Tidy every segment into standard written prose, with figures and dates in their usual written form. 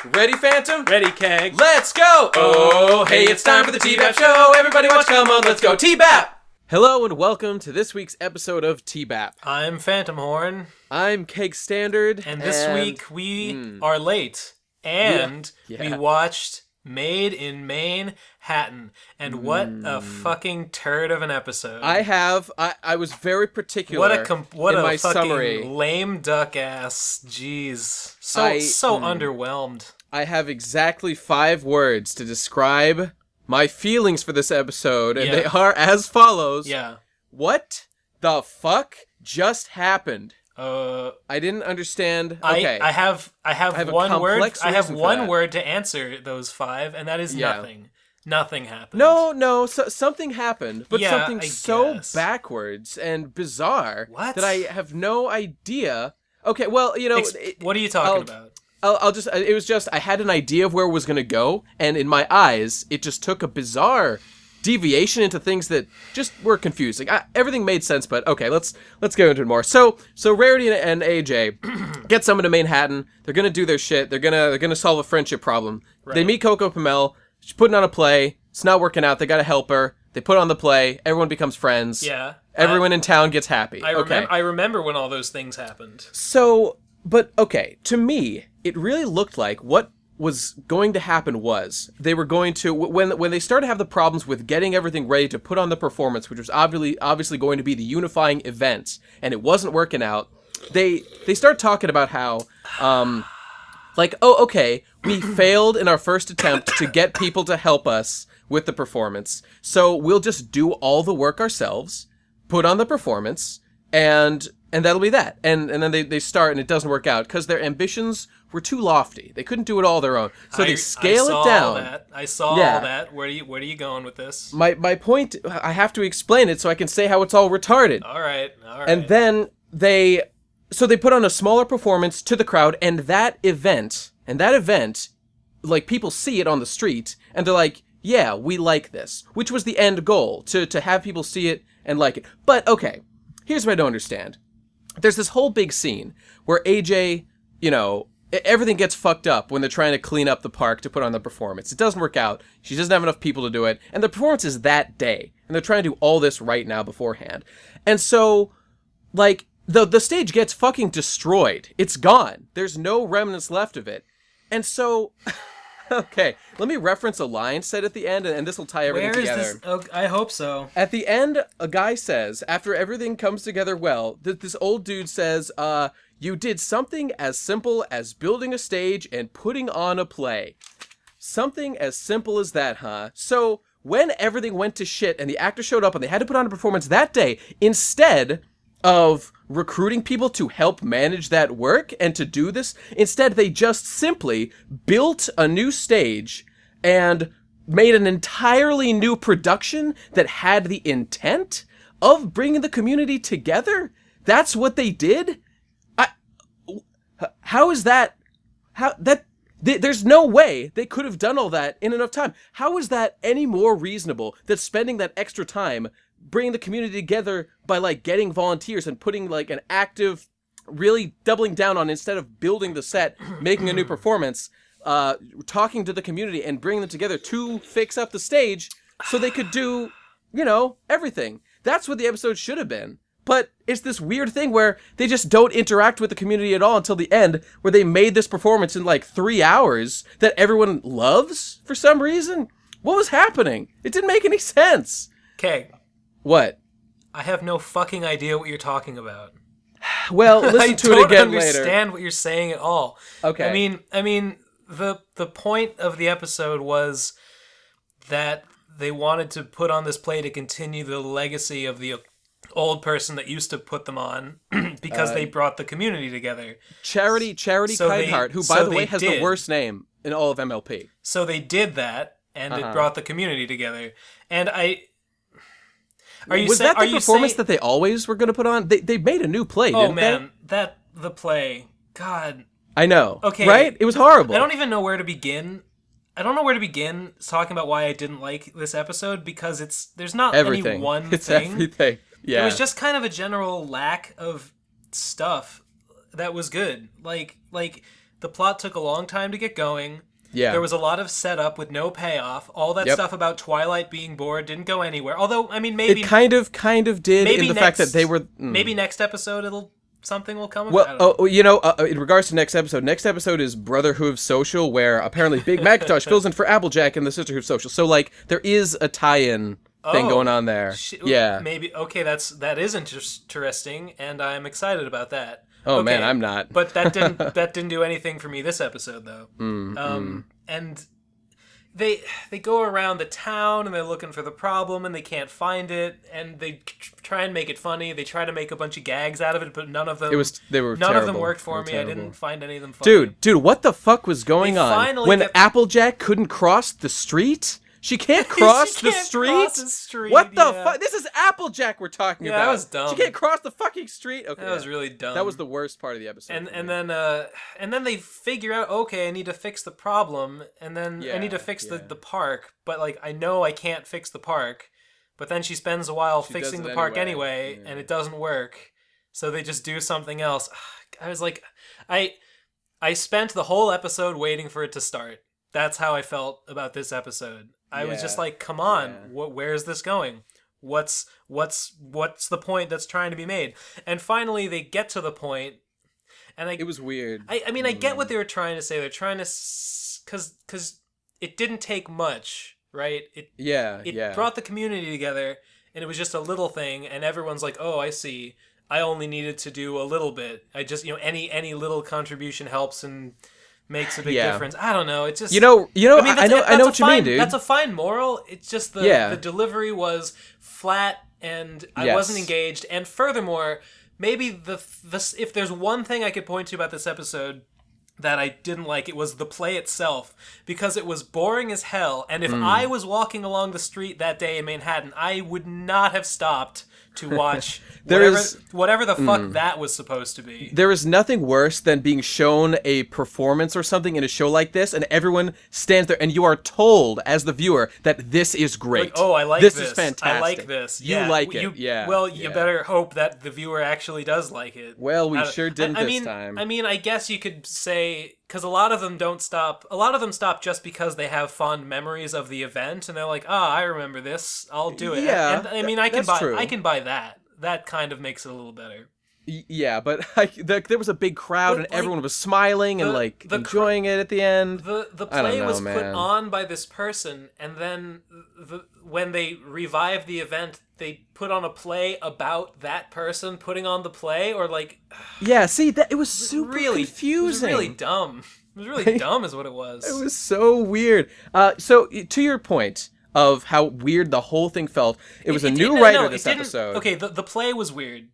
Ready, Phantom? Ready, Keg. Let's go! Oh, hey, it's time for the TBBAP show. Everybody watch, come on, let's go. TBBAP! Hello and welcome to this week's episode of TBBAP. I'm Phantom Horn. I'm Keg Standard. And this week we are late. And we watched Made in Manehattan. And what a fucking turd of an episode. I was very particular what in a my fucking summary. lame duck ass. Jeez. So underwhelmed. I have exactly 5 words to describe my feelings for this episode, and they are as follows. Yeah. What the fuck just happened? I didn't understand. Okay. I have one word. I have one that. word to answer those 5, and that is nothing. Nothing happened. No. Something happened, but something I so guess. backwards and bizarre What? that I have no idea. Okay, well, what are you talking about? It was just, I had an idea of where it was going to go, and in my eyes, it just took a bizarre deviation into things that just were confusing. Everything made sense, but okay, let's go into it more. So Rarity and AJ get summoned to Manehattan. They're gonna do their shit. They're gonna solve a friendship problem. Right. They meet Coco Pamel. She's putting on a play. It's not working out. They gotta help her. They put on the play. Everyone becomes friends. Yeah. Everyone in town gets happy. I remember when all those things happened. So, but okay, to me, it really looked like what was going to happen was they were going to, when they started to have the problems with getting everything ready to put on the performance, which was obviously going to be the unifying event, and it wasn't working out, they start talking about how, okay, we failed in our first attempt to get people to help us with the performance, so we'll just do all the work ourselves, put on the performance, and that'll be that. And then they start, and it doesn't work out because their ambitions were too lofty. They couldn't do it all their own. So they scale it down. I saw all that. Where are you going with this? My point, I have to explain it so I can say how it's all retarded. All right. And then they put on a smaller performance to the crowd, and that event, like, people see it on the street, and they're like, yeah, we like this. Which was the end goal, to have people see it and like it. But, okay, here's what I don't understand. There's this whole big scene where AJ, everything gets fucked up when they're trying to clean up the park to put on the performance. It doesn't work out. She doesn't have enough people to do it. And the performance is that day. And they're trying to do all this right now beforehand. And so, like, the stage gets fucking destroyed. It's gone. There's no remnants left of it. And so, okay, let me reference a line said at the end, and this will tie everything together. Where is this? Oh, I hope so. At the end, a guy says, after everything comes together well, this old dude says, you did something as simple as building a stage and putting on a play. Something as simple as that, huh? So, when everything went to shit and the actor showed up and they had to put on a performance that day, instead of recruiting people to help manage that work and to do this, instead they just simply built a new stage and made an entirely new production that had the intent of bringing the community together? That's what they did? How is that? There's no way they could have done all that in enough time. How is that any more reasonable than spending that extra time bringing the community together by, like, getting volunteers and putting, like, an active, really doubling down on, instead of building the set, making a new performance, talking to the community and bringing them together to fix up the stage so they could do, everything. That's what the episode should have been. But it's this weird thing where they just don't interact with the community at all until the end, where they made this performance in like 3 hours that everyone loves for some reason. What was happening? It didn't make any sense. Okay. What? I have no fucking idea what you're talking about. Well, listen to it again later. I don't understand what you're saying at all. Okay. I mean, the point of the episode was that they wanted to put on this play to continue the legacy of the old person that used to put them on because they brought the community together. Charity Kindheart, who, by the way, has the worst name in all of MLP. So they did that, and it brought the community together. And was that the performance that they always were going to put on? They made a new play, didn't they? The play. God. I know. Okay. Right? It was horrible. I don't even know where to begin. I don't know where to begin talking about why I didn't like this episode, because there's not any one thing. It's everything. Yeah. It was just kind of a general lack of stuff that was good. Like The plot took a long time to get going. Yeah. There was a lot of setup with no payoff. All that stuff about Twilight being bored didn't go anywhere. Although, I mean, maybe... It kind of did maybe in the fact that they were... Maybe next episode something will come of it. Well, in regards to next episode is Brotherhood Social, where apparently Big Macintosh fills in for Applejack in the Sisterhood Social. So, like, there is a tie-in thing going on there. Yeah. Maybe, okay, that is interesting, and I'm excited about that. Oh, okay, man, I'm not. But that didn't do anything for me this episode, though. And they go around the town and they're looking for the problem and they can't find it, and they try and make it funny. They try to make a bunch of gags out of it, but none of them worked for me. Terrible. I didn't find any of them funny. Dude, what the fuck was going on when Applejack couldn't cross the street? She can't cross the street? What the fuck? This is Applejack we're talking about. That was dumb. She can't cross the fucking street? Okay. That was really dumb. That was the worst part of the episode. And then they figure out, okay, I need to fix the problem, and then I need to fix the park, but like I know I can't fix the park. But then she spends a while fixing the park anyway, and it doesn't work. So they just do something else. I was like, I spent the whole episode waiting for it to start. That's how I felt about this episode. I was just like, come on, where is this going? What's the point that's trying to be made? And finally, they get to the point, and it was weird. I mean, I get what they were trying to say. They're trying to, because it didn't take much, right? It brought the community together, and it was just a little thing, and everyone's like, oh, I see. I only needed to do a little bit. I just, any little contribution helps and makes a big difference. I don't know. It's just I know what you mean, dude. That's a fine moral. It's just the delivery was flat, and I wasn't engaged. And furthermore, maybe if there's one thing I could point to about this episode that I didn't like, it was the play itself, because it was boring as hell. And if I was walking along the street that day in Manhattan, I would not have stopped to watch whatever the fuck that was supposed to be. There is nothing worse than being shown a performance or something in a show like this, and everyone stands there, and you are told as the viewer that this is great. Like, oh, I like this. This is fantastic. I like this. You like it. You better hope that the viewer actually does like it. Well, we sure didn't this time. I mean, I guess you could say, because a lot of them don't stop. A lot of them stop just because they have fond memories of the event, and they're like, I remember this. I'll do it. Yeah, and I mean, I can buy that. That kind of makes it a little better. Yeah, but there was a big crowd, and everyone was smiling and enjoying it at the end. The play was put on by this person, and then when they revived the event, they put on a play about that person putting on the play, or like... Yeah, see, it was super confusing. It was really dumb. It was really dumb is what it was. It was so weird. So, to your point of how weird the whole thing felt, it was a new writer this episode. Okay, the play was weird.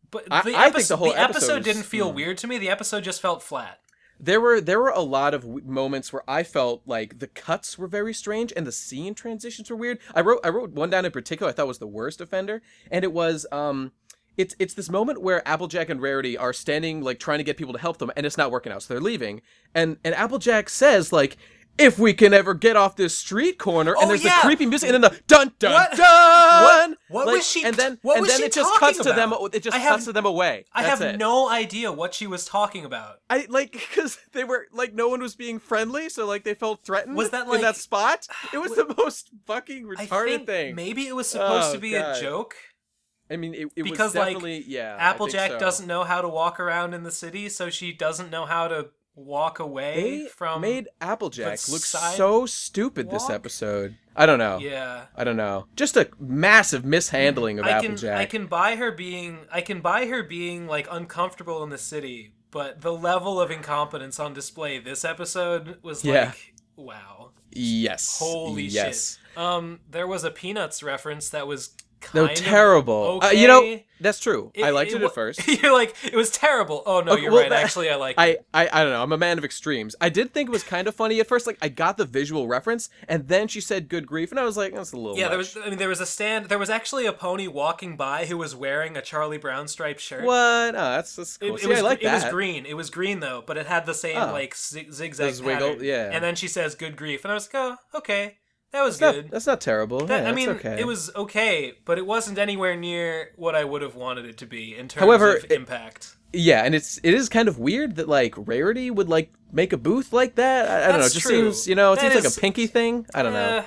But I think the whole episode didn't feel weird to me. The episode just felt flat. There were a lot of moments where I felt like the cuts were very strange and the scene transitions were weird. I wrote one down in particular I thought was the worst offender, and it was it's this moment where Applejack and Rarity are standing like trying to get people to help them, and it's not working out, so they're leaving. And Applejack says like, if we can ever get off this street corner, and there's the creepy music, and then the dun dun dun. What was she? And then it just cuts to them. It just cuts to them away. I have no idea what she was talking about. Because they were like, no one was being friendly, so like they felt threatened. Was that in that spot? It was the most fucking retarded thing. Maybe it was supposed to be a joke. I mean, it because, was definitely Applejack doesn't know how to walk around in the city, so she doesn't know how to walk away from. Made Applejack look so stupid this episode. I don't know. Yeah. I don't know. Just a massive mishandling of Applejack. I can buy her being like uncomfortable in the city, but the level of incompetence on display this episode was like, wow. Yes. Holy shit. There was a Peanuts reference that was terrible. Okay. That's true. I liked it at first. You're like, it was terrible. Oh no, you're right. Actually, I liked it. I don't know. I'm a man of extremes. I did think it was kind of funny at first. Like, I got the visual reference, and then she said "good grief," and I was like, that's a little. Yeah, much. there was a stand. There was actually a pony walking by who was wearing a Charlie Brown striped shirt. What? Oh, that's cool. I like that. It was green. It was green though, but it had the same like zigzag wiggle. pattern. Yeah. And then she says "good grief," and I was like, oh, okay. That was good. That's not terrible. I mean, okay. it was okay, but it wasn't anywhere near what I would have wanted it to be in terms However, of impact. Yeah, and it is kind of weird that like Rarity would like make a booth like that. I don't know. It just seems, it seems like a Pinky thing. I don't know.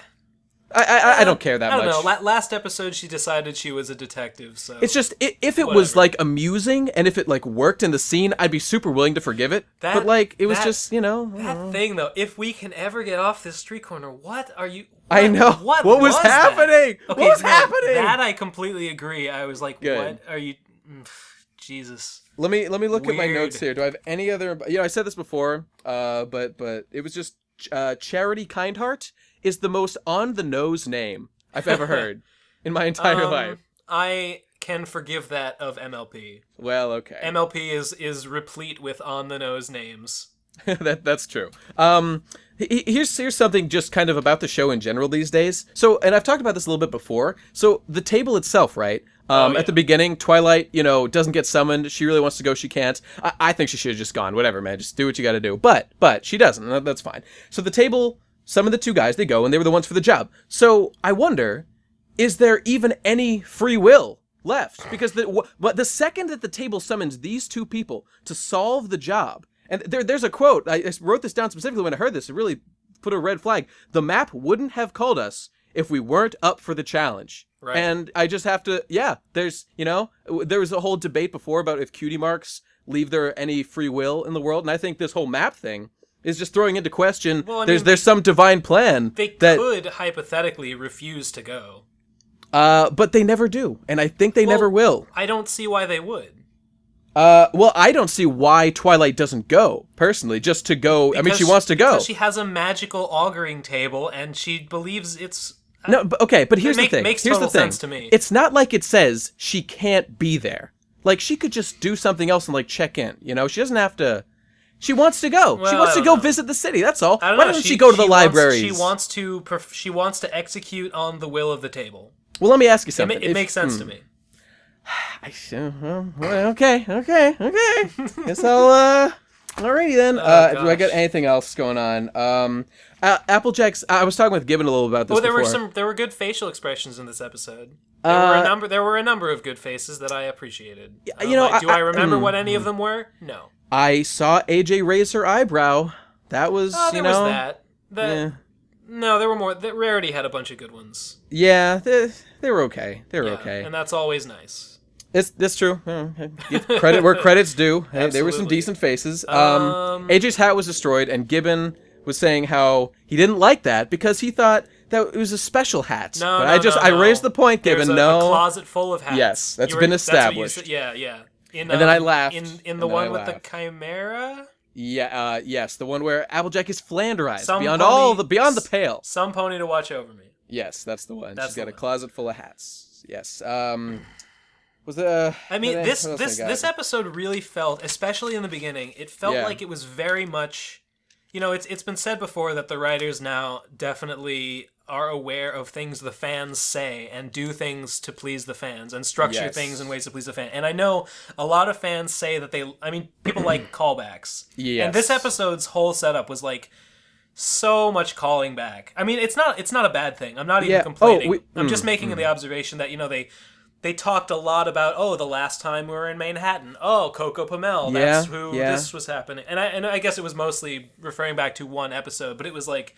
I don't care that much. I don't know. Last episode, she decided she was a detective, so... It's just, if it was, like, amusing, and if it, like, worked in the scene, I'd be super willing to forgive it. But, like, it was just, That thing, though, if we can ever get off this street corner, what are you... I know. What was happening? Okay, what was happening? That I completely agree. I was like, Good. What are you... Jesus. Let me look Weird. at my notes here. Do I have any other... I said this before, but it was just Charity Kindheart is the most on-the-nose name I've ever heard in my entire life. I can forgive that of MLP. Well, okay. MLP is replete with on-the-nose names. That's true. Here's something just kind of about the show in general these days. So, and I've talked about this a little bit before. So, the table itself, right? At the beginning, Twilight, doesn't get summoned. She really wants to go. She can't. I think she should have just gone. Whatever, man. Just do what you got to do. But she doesn't. That's fine. So, the table... Some of the two guys, they go, and they were the ones for the job. So, I wonder, is there even any free will left? Because the second that the table summons these two people to solve the job, and there's a quote, I wrote this down specifically when I heard this, it really put a red flag. The map wouldn't have called us if we weren't up for the challenge. Right. And I just have to, there's, there was a whole debate before about if cutie marks leave there any free will in the world, and I think this whole map thing is just throwing into question, there's some divine plan. They could hypothetically refuse to go. But they never do, and I think they never will. I don't see why they would. Well, I don't see why Twilight doesn't go, personally, just to go. I mean, she wants to go. Because she has a magical auguring table, and she believes it's... No, but here's the thing. Makes here's total the thing. sense to me. It's not like it says she can't be there. Like, she could just do something else and, like, check in, She doesn't have to... She wants to go. Well, she wants to go visit the city. That's all. Why doesn't she she go to the libraries? She wants to execute on the will of the table. Well, let me ask you something. It makes sense to me. Okay. Guess I'll. Alrighty then. Do I got anything else going on? Applejack's. I was talking with Gibbon a little about this. There were good facial expressions in this episode. There were a number of good faces that I appreciated. Do I remember what any of them were? No. I saw AJ raise her eyebrow. That was, there was that. No, there were more. Rarity had a bunch of good ones. Yeah, they were okay. They were okay. And that's always nice. That's true. Give credit where credit's due. There were some decent faces. AJ's hat was destroyed, and Gibbon was saying how he didn't like that because he thought that it was a special hat. I raised the point, Gibbon. There's a closet full of hats. Yes, that's been established. That's what you said. Yeah. And then I laughed. In the one with the chimera? Yeah, yes, the one where Applejack is Flanderized beyond the pale. Some pony to watch over me. Yes, that's the one. She's got a closet full of hats. Yes. Was the? I mean, this episode really felt, especially in the beginning, it felt like it was very much. It's been said before that the writers now definitely are aware of things the fans say and do things to please the fans and structure things in ways to please the fan. And I know a lot of fans say that people like callbacks. Yes. And this episode's whole setup was like so much calling back. I mean, it's not a bad thing. I'm not even complaining. I'm just making the observation that, they talked a lot about, the last time we were in Manhattan. Oh, Coco Pamel, that's who this was happening. And I guess it was mostly referring back to one episode, but it was like,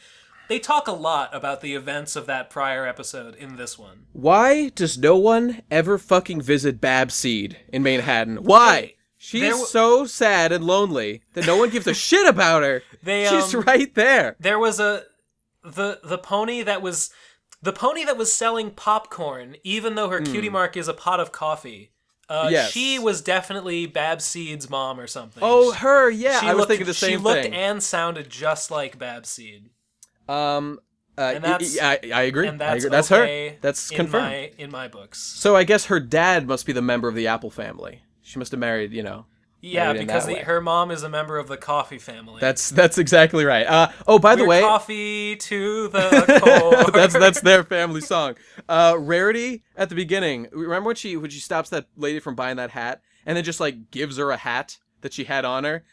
they talk a lot about the events of that prior episode in this one. Why does no one ever fucking visit Babseed in Manhattan? Why? She's so sad and lonely that no one gives a shit about her. She's right there. There was the pony that was selling popcorn, even though her cutie mark is a pot of coffee. She was definitely Babseed's mom or something. Oh, her, yeah. I was thinking the same thing. She looked and sounded just like Babseed. I agree. And that's That's okay her. That's confirmed in my books. So I guess her dad must be the member of the Apple family. She must have married, Yeah, because her mom is a member of the coffee family. That's exactly right. By the way, coffee to the core. that's their family song. Rarity at the beginning. Remember when she stops that lady from buying that hat and then just like gives her a hat that she had on her?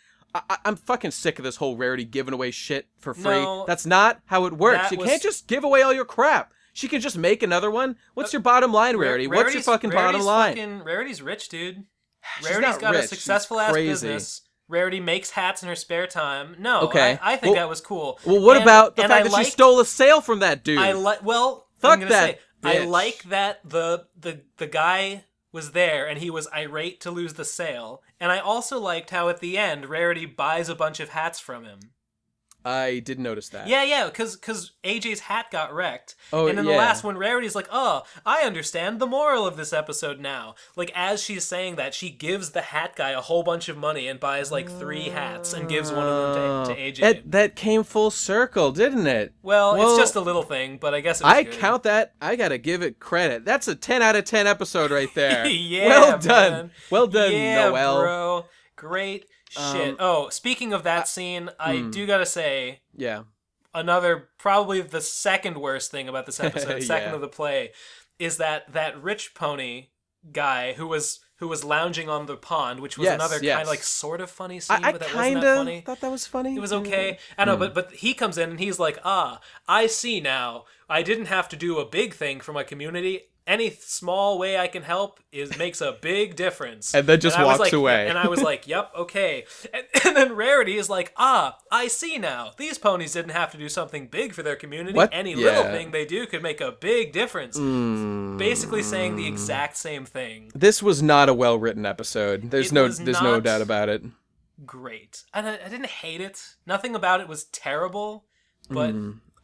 I'm fucking sick of this whole Rarity giving away shit for free. No, That's not how it works. You can't just give away all your crap. She can just make another one. What's your bottom line, Rarity? What's your fucking bottom line? Rarity's rich, dude. She's Rarity's not got rich. a successful ass business. Rarity makes hats in her spare time. No, okay. I think that was cool. Well, what about the fact that she stole a sale from that dude? Fuck that bitch. I like that the guy was there and he was irate to lose the sale. And I also liked how at the end, Rarity buys a bunch of hats from him. I did notice that. Yeah, because AJ's hat got wrecked. Oh, and in the last one, Rarity's like, oh, I understand the moral of this episode now. Like, as she's saying that, she gives the hat guy a whole bunch of money and buys, like, 3 hats and gives one of them to AJ. That came full circle, didn't it? Well, it's just a little thing, but I guess it was I good. count that. I gotta give it credit. That's a 10 out of 10 episode right there. Yeah, well done. Man. Well done, yeah, Noelle. Bro. Great shit. Speaking of that scene, I do gotta say... Yeah. Probably the second worst thing about this episode, second of the play, is that rich pony guy who was lounging on the pond, which was another kind of like sort of funny scene, but that wasn't that funny. I thought that was funny. It was okay. I know, but he comes in and he's like, I see now. I didn't have to do a big thing for my community. Any small way I can help makes a big difference. And then just walks away. And I was like, yep, okay. And then Rarity is like, I see now. These ponies didn't have to do something big for their community. What? Any little thing they do could make a big difference. Basically saying the exact same thing. This was not a well-written episode. There's no doubt about it. Great. And I didn't hate it. Nothing about it was terrible. But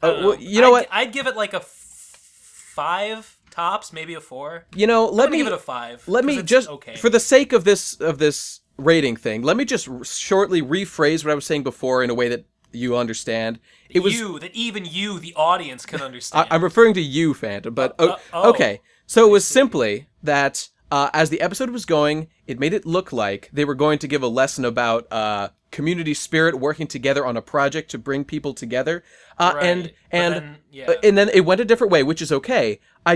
well, you know what? I'd give it like a 5 tops, maybe a 4. You know, let me give it a 5. Let me just, for the sake of this rating thing, let me just shortly rephrase what I was saying before in a way that you understand. Even you, the audience, can understand. I'm referring to you, Phantom, but okay. So it was simply that as the episode was going, it made it look like they were going to give a lesson about community spirit, working together on a project to bring people together. Right. And then it went a different way, which is okay. I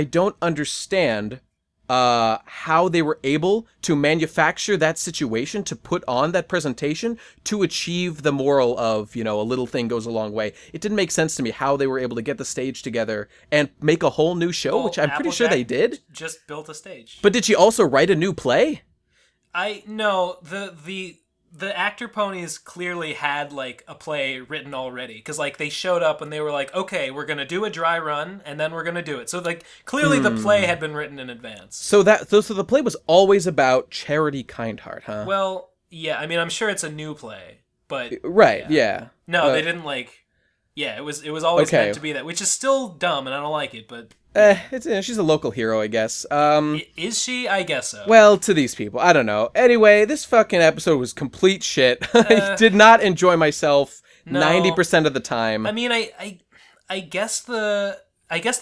don't understand how they were able to manufacture that situation, to put on that presentation, to achieve the moral of, a little thing goes a long way. It didn't make sense to me how they were able to get the stage together and make a whole new show, which I'm pretty sure they did. Just built a stage. But did she also write a new play? No, the actor ponies clearly had like a play written already, because like they showed up and they were like, okay, we're gonna do a dry run and then we're gonna do it. So like clearly the play had been written in advance. So the play was always about Charity Kindheart, huh? Well, yeah, I mean, I'm sure it's a new play, but right, yeah. No, they didn't like. Yeah, it was always meant to be that, which is still dumb and I don't like it, but. She's a local hero, I guess. Is she? I guess so. Well, to these people, I don't know. Anyway, this fucking episode was complete shit. I did not enjoy myself 90% of the time. I mean, I guess the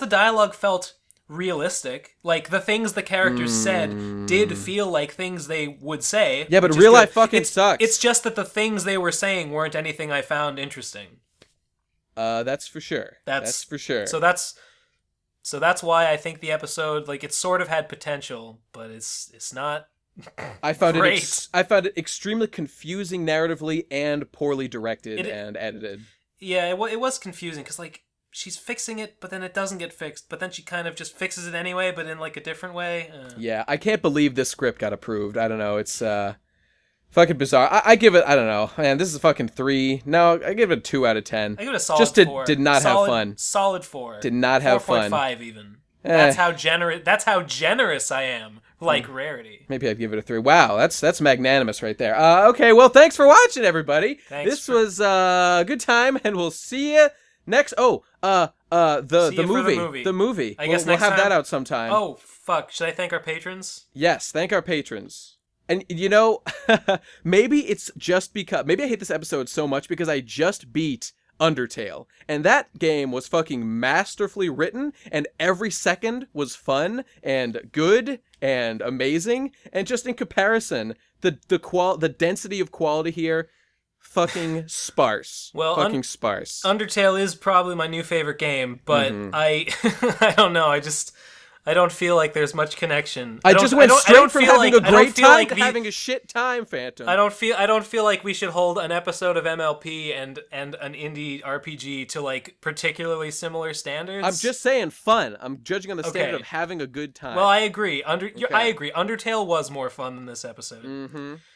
dialogue felt realistic. Like the things the characters said did feel like things they would say. Yeah, but real life fucking sucks. It's just that the things they were saying weren't anything I found interesting. That's for sure. That's for sure. So that's why I think the episode, like, it sort of had potential, but it's not I found great. I found it extremely confusing narratively and poorly directed and edited. Yeah, it was confusing, because, like, she's fixing it, but then it doesn't get fixed, but then she kind of just fixes it anyway, but in, like, a different way. Yeah, I can't believe this script got approved. I don't know, it's, fucking bizarre. I give it, I don't know. Man, this is a fucking 3. No, I give it a 2 out of 10. I give it a solid 4. Did not have fun. Solid 4. Did not have fun. 4.5 even. That's how generous I am. Like Rarity. Maybe I'd give it a 3. Wow, that's magnanimous right there. Okay, well, thanks for watching, everybody. This was a good time, and we'll see you next. The movie. I guess we'll have that out sometime. Oh, fuck. Should I thank our patrons? Yes, thank our patrons. And, maybe it's just because... Maybe I hate this episode so much because I just beat Undertale. And that game was fucking masterfully written, and every second was fun and good and amazing. And just in comparison, the density of quality here, fucking sparse. Well, fucking sparse. Undertale is probably my new favorite game, but I don't know. I don't feel like there's much connection. I just went straight from having a great time to having a shit time, Phantom. I don't feel like we should hold an episode of MLP and an indie RPG to like particularly similar standards. I'm just saying fun. I'm judging on the standard of having a good time. Well, I agree. I agree. Undertale was more fun than this episode.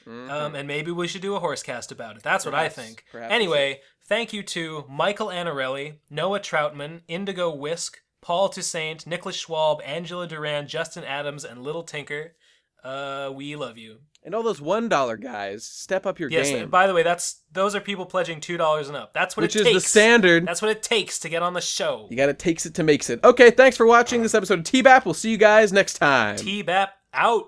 And maybe we should do a horsecast about it. That's what I think. Anyway, thank you to Michael Anarelli, Noah Troutman, Indigo Whisk, Paul Toussaint, Nicholas Schwab, Angela Duran, Justin Adams, and Little Tinker. We love you. And all those $1 guys, step up your game. Yes, by the way, those are people pledging $2 and up. That's what it takes. Which is the standard. That's what it takes to get on the show. You gotta takes it to makes it. Okay, thanks for watching this episode of TBAP. We'll see you guys next time. TBAP out.